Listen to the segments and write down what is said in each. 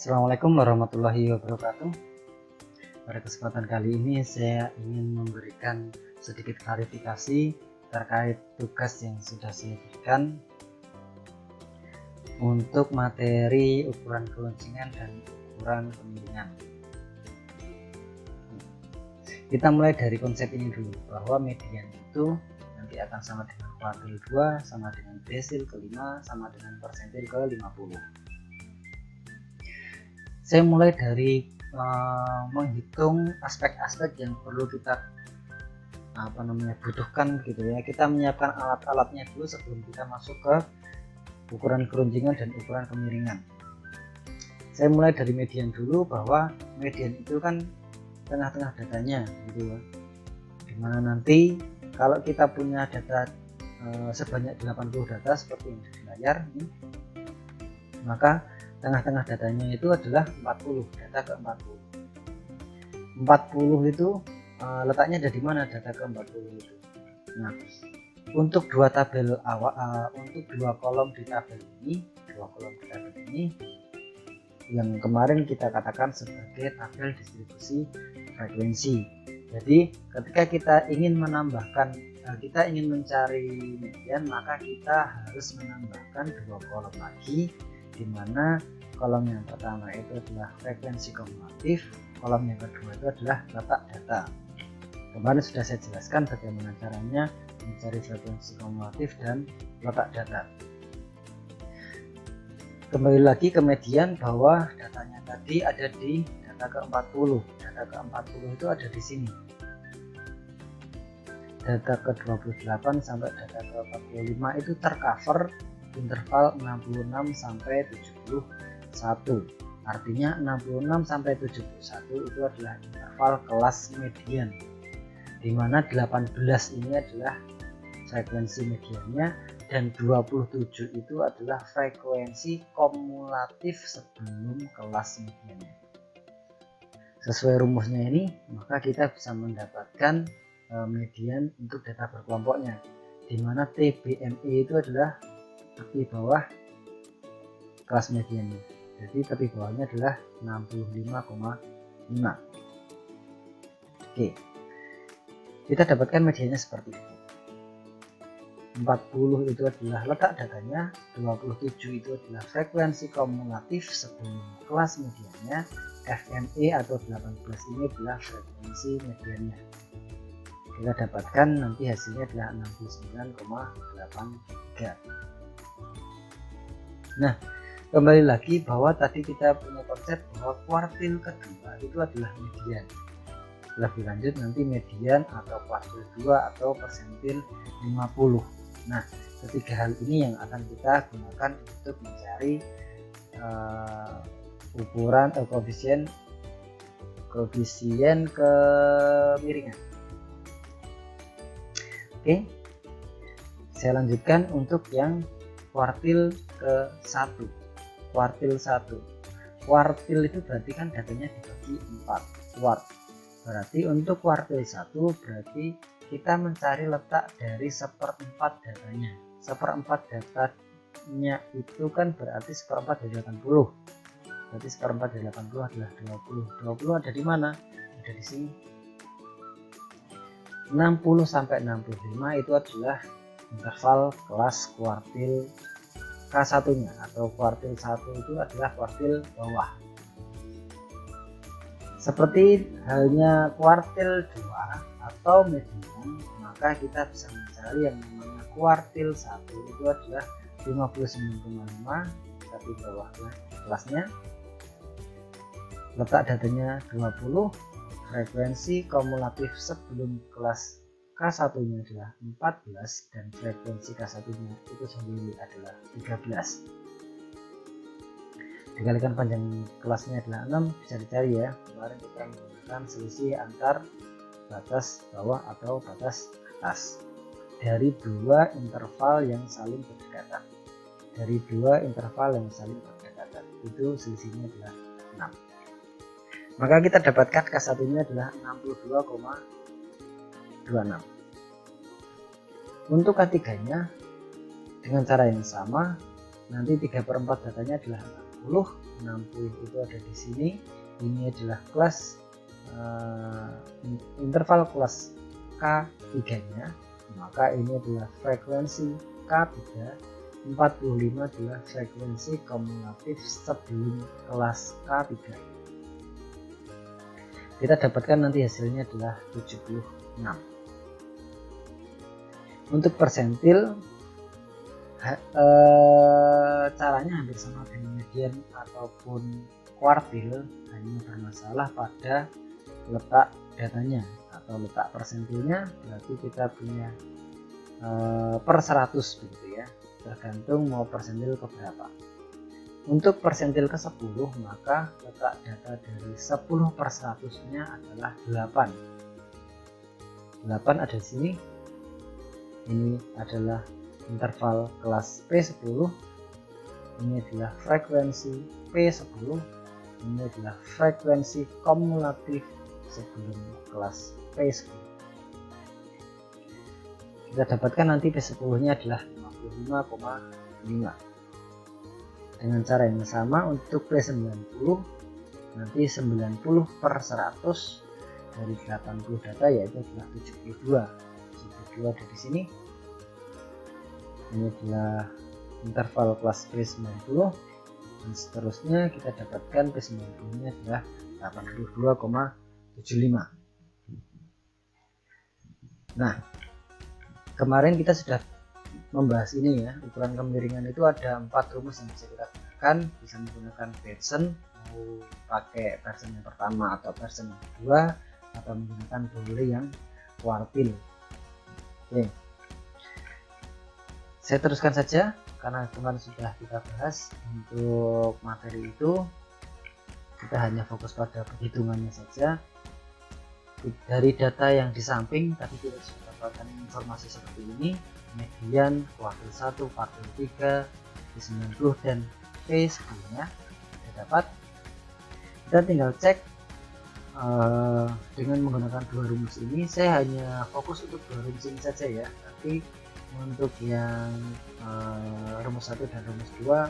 Assalamualaikum warahmatullahi wabarakatuh. Pada kesempatan kali ini saya ingin memberikan sedikit klarifikasi terkait tugas yang sudah saya berikan untuk materi ukuran keluncingan dan ukuran kemiringan. Kita mulai dari konsep ini dulu, bahwa median itu nanti akan sama dengan kuartil 2, sama dengan desil ke-5, sama dengan persentil ke-50. Saya mulai dari menghitung aspek-aspek yang perlu kita butuhkan gitu ya. Kita menyiapkan alat-alatnya dulu sebelum kita masuk ke ukuran keluncingan dan ukuran kemiringan. Saya mulai dari median dulu, bahwa median itu kan tengah-tengah datanya gitu ya, dimana nanti kalau kita punya data sebanyak 80 data seperti yang di layar ini, maka tengah-tengah datanya itu adalah 40, data ke 40. 40 itu letaknya ada di mana data ke 40 itu. Nah, untuk dua tabel untuk dua kolom di tabel ini yang kemarin kita katakan sebagai tabel distribusi frekuensi. Jadi ketika kita ingin mencari median, maka kita harus menambahkan dua kolom lagi, di mana kolom yang pertama itu adalah frekuensi kumulatif, kolom yang kedua itu adalah letak data. Kemarin sudah saya jelaskan bagaimana caranya mencari frekuensi kumulatif dan letak data. Kembali lagi ke median, bahwa datanya tadi ada di data ke-40. Data ke-40 itu ada di sini. Data ke-28 sampai data ke-45 itu tercover interval 66 sampai 71. Artinya 66 sampai 71 itu adalah interval kelas median, di mana 18 ini adalah frekuensi mediannya dan 27 itu adalah frekuensi kumulatif sebelum kelas mediannya. Sesuai rumusnya ini, maka kita bisa mendapatkan median untuk data berkelompoknya, di mana TBME itu adalah tepi bawah kelas mediannya. Jadi tepi bawahnya adalah 65,5. Oke, kita dapatkan mediannya seperti itu. 40 itu adalah letak datanya, 27 itu adalah frekuensi kumulatif sebelum kelas mediannya, FME atau 18 ini adalah frekuensi mediannya. Kita dapatkan nanti hasilnya adalah 69,83. Nah, kembali lagi bahwa tadi kita punya konsep bahwa kuartil kedua itu adalah median. Lebih lanjut nanti median atau kuartil 2 atau persentil 50. Nah, ketiga hal ini yang akan kita gunakan untuk mencari ukuran koefisien kemiringan. Oke, saya lanjutkan untuk yang kuartil ke-1. Kuartil 1. Kuartil itu berarti kan datanya dibagi 4 kuart. Berarti untuk kuartil 1 berarti kita mencari letak dari 1/4 datanya. 1/4 datanya itu kan berarti 1/4 dari 80. Berarti 1/4 dari 80 adalah 20. 20 ada di mana? Ada di sini. 60 sampai 65 itu adalah interval kelas kuartil K1-nya, atau kuartil 1 itu adalah kuartil bawah. Seperti halnya kuartil 2 atau median, maka kita bisa mencari yang namanya kuartil 1 itu adalah 59,5, tapi bawah kelasnya, letak datanya 20, frekuensi kumulatif sebelum kelas K1-nya adalah 14 dan frekuensi K1-nya itu sendiri adalah 13. Dikalikan panjang kelasnya adalah 6, bisa dicari ya. Kemarin kita menggunakan selisih antar batas bawah atau batas atas dari dua interval yang saling berdekatan. Itu selisihnya adalah 6. Maka kita dapatkan K1-nya adalah 62,26. Untuk K3-nya dengan cara yang sama, nanti 3/4 datanya adalah 60, 60 itu ada di sini. Ini adalah kelas interval kelas K3 nya, maka ini adalah frekuensi K3. 45 adalah frekuensi kumulatif sebelum kelas K3. Kita dapatkan nanti hasilnya adalah 76. Untuk persentil caranya hampir sama dengan median ataupun kuartil, hanya bermasalah pada letak datanya atau letak persentilnya. Berarti kita punya per 100 begitu ya, tergantung mau persentil ke berapa. Untuk persentil ke 10 maka letak data dari 10 per 100 nya adalah 8 ada di sini. Ini adalah interval kelas P10, ini adalah frekuensi P10, ini adalah frekuensi kumulatif sebelum kelas P10. Kita dapatkan nanti P10 nya adalah 55,5. Dengan cara yang sama untuk P90, nanti 90 per 100 dari 80 data yaitu adalah 72 ada di sini. Ini adalah interval kelas P90 dan seterusnya kita dapatkan P90 nya adalah 82,75. Nah, kemarin kita sudah membahas ini ya, ukuran kemiringan itu ada 4 rumus yang bisa kita gunakan. Bisa menggunakan Pearson, mau pakai Pearson yang pertama atau Pearson yang kedua, atau menggunakan Bowley yang kuartil. Oke, saya teruskan saja karena kemarin sudah kita bahas. Untuk materi itu kita hanya fokus pada perhitungannya saja. Dari data yang di samping tadi kita sudah dapatkan informasi seperti ini: median, kuartil 1, kuartil 3, P90 dan P10 nya kita dapat. Kita tinggal cek dengan menggunakan 2 rumus ini. Saya hanya fokus untuk 2 rumus ini saja ya, tapi untuk yang rumus 1 dan rumus 2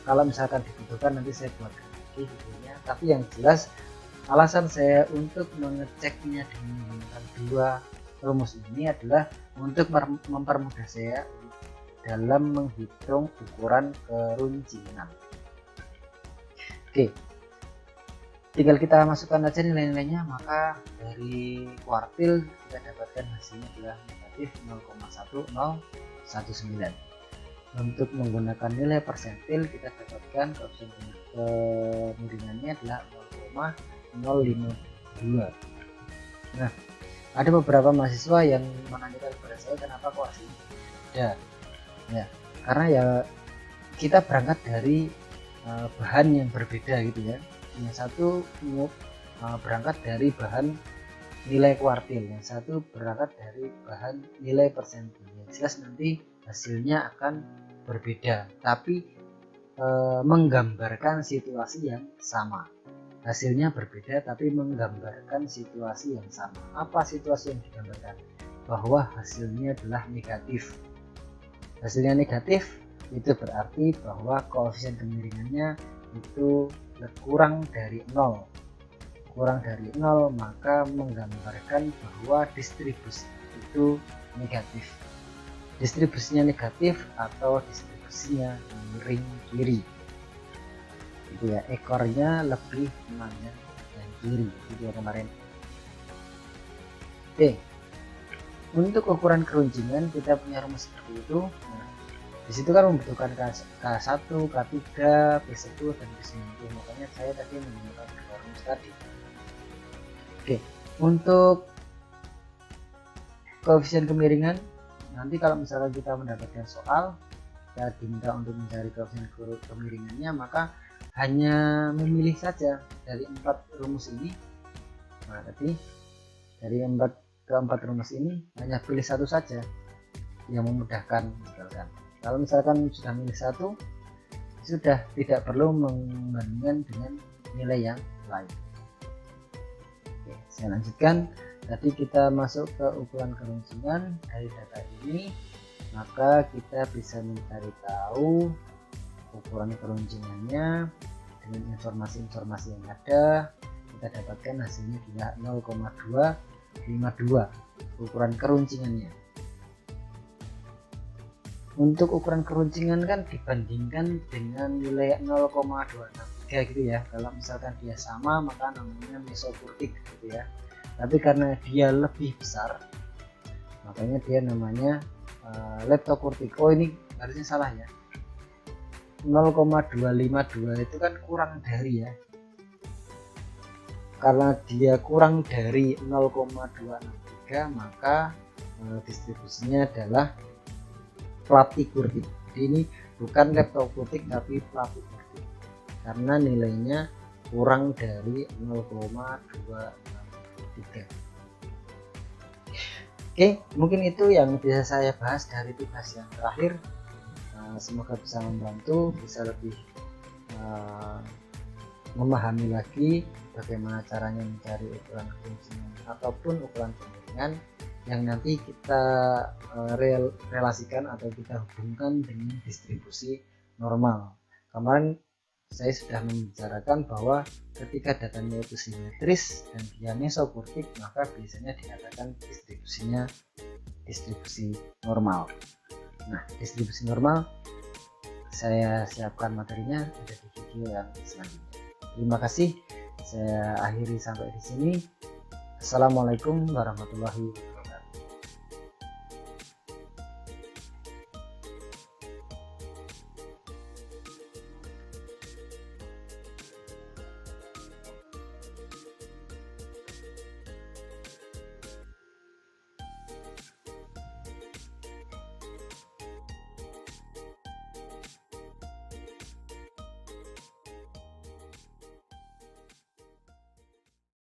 kalau misalkan dibutuhkan nanti saya buatkan lagi videonya. Tapi yang jelas alasan saya untuk mengeceknya dengan menggunakan 2 rumus ini adalah untuk mempermudah saya dalam menghitung ukuran keruncinan. Oke, tinggal kita masukkan aja nilai-nilainya. Maka dari kuartil kita dapatkan hasilnya adalah negatif 0,1019. Untuk menggunakan nilai persentil kita dapatkan koefisien kemiringannya adalah 0,052. Nah, ada beberapa mahasiswa yang menanyakan kepada saya kenapa kok hasilnya beda ya, karena ya kita berangkat dari bahan yang berbeda gitu ya. Yang satu berangkat dari bahan nilai kuartil, yang satu berangkat dari bahan nilai persentil. Yang jelas nanti hasilnya akan berbeda, tapi menggambarkan situasi yang sama. Hasilnya berbeda tapi menggambarkan situasi yang sama. Apa situasi yang digambarkan? Bahwa hasilnya adalah negatif. Hasilnya negatif itu berarti bahwa koefisien kemiringannya itu kurang dari 0. Kurang dari 0 maka menggambarkan bahwa distribusi itu negatif. Distribusinya negatif atau distribusinya miring kiri. Itu ya, ekornya lebih mana yang kiri itu ya kemarin. Oke, untuk ukuran keruncungan kita punya rumus seperti itu. Nah, disitu kan membutuhkan K1, K3, P10 dan P90. Makanya saya tadi menggunakan rumus tadi. Oke, untuk koefisien kemiringan nanti kalau misalkan kita mendapatkan soal kita diminta untuk mencari koefisien kemiringannya, maka hanya memilih saja dari 4 rumus ini. Nah, tadi dari 4 rumus ini hanya pilih satu saja yang memudahkan. Kalau misalkan sudah milih satu, sudah tidak perlu membandingkan dengan nilai yang lain. Oke, saya lanjutkan. Tadi kita masuk ke ukuran keruncungan dari data ini, maka kita bisa mencari tahu ukuran keruncungannya dengan informasi-informasi yang ada kita dapatkan hasilnya adalah 0,252 ukuran keruncingannya. Untuk ukuran keruncingan kan dibandingkan dengan nilai 0,263 gitu ya. Kalau misalkan dia sama maka namanya mesokurtik gitu ya. Tapi karena dia lebih besar makanya dia namanya leptokurtik. Oh ini harusnya salah ya, 0,252 itu kan kurang dari ya, karena dia kurang dari 0,263 maka distribusinya adalah platykurtik. Jadi ini bukan leptokurtik tapi platykurtik karena nilainya kurang dari 0,263. Oke, mungkin itu yang bisa saya bahas dari tugas yang terakhir. Semoga bisa membantu, bisa lebih memahami lagi bagaimana caranya mencari ukuran keruncingan ataupun ukuran kemiringan yang nanti kita relasikan atau kita hubungkan dengan distribusi normal. Kemarin saya sudah membicarakan bahwa ketika datanya itu simetris dan dia mesokurtik maka biasanya dikatakan distribusinya distribusi normal. Nah, distribusi normal saya siapkan materinya ada di video yang selanjutnya. Terima kasih, saya akhiri sampai di sini. Assalamualaikum warahmatullahi wabarakatuh.